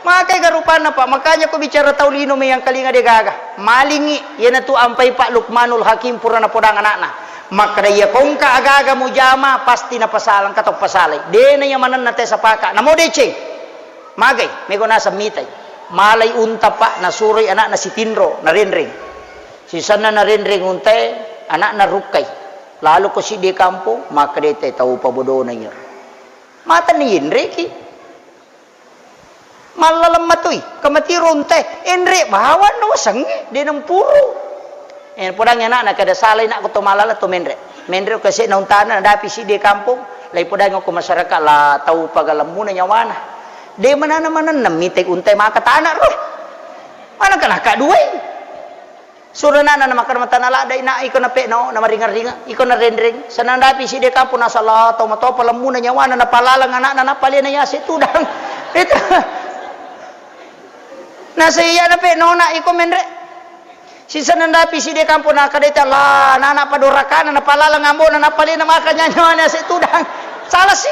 Makai garupana Pak, makanya ko bicara taulino may yang kalinga de gaga. Malingi, yan na tu ampay Pak Lukmanul Hakim pura na podang anak na. Makadaya kung ka agaga mo jama, pasti na pasalang katok pasalay. De na yamanan na te sa paka. Namo deceng. Magay, may ko nasa mitay. Malay unta pa, nasuroy anak na si Tinro, na rinring. Si sana na rinring unta, anak na rukay. Lalo ko si di kampo, makadete tau pabodo na nyo. Mata ni Enrique. Malalam matoy, kamatiron te, Enrique, bahawan no, sangi, di ng puro. Yan, podang yan na, nakadasalay na ako tumalala to Menre. Menre kasi nauntana, nadapi si di kampo, lay podang ako masaraka, la tau pagalam muna nyawana. Di mananaman na, namitig untay makatana ro. Mana ka nakaduay? Sura na makarmatan ala day na iko na pe no na maringar-ringa iko na rendring sa nandapi si de kampo nasa lato mato palam muna nyawana na palalang anak na napali na yasi tudang ito nasa iya na pe no na iko menre si sa nandapi si de kampo na kadeta la nana padurakan na palalang ambo na napali na makanya nyawana si tudang salah si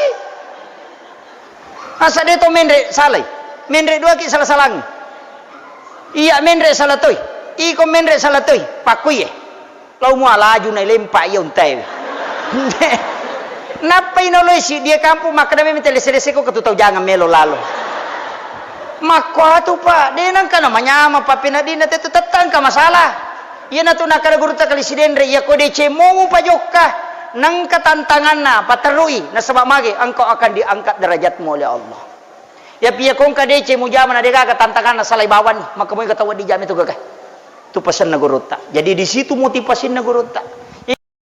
asa dito menre salay menre dua ki salah-salang iya menre salah toy iko menre salatoy pakuy lau mo alaju na lempa yon tay napay no loy si dia kampo makadami mentelesere ko katutaw jangan melo lalo makwato pa denang ka na manyama pa pinadina teto tatang ka masalah yan na to nakaraguruta kalisidendre ya ko de chemo pa jokka nang katantangan na patarui na sabamagi angko akan diangkat derajat mo oleh Allah ya piya kong kadeche mo jaman na dega katantangan na salay bawan makamoy katawa di jam itu gagah. Itu pesan nagurota. Jadi di situ motivasi nagurota.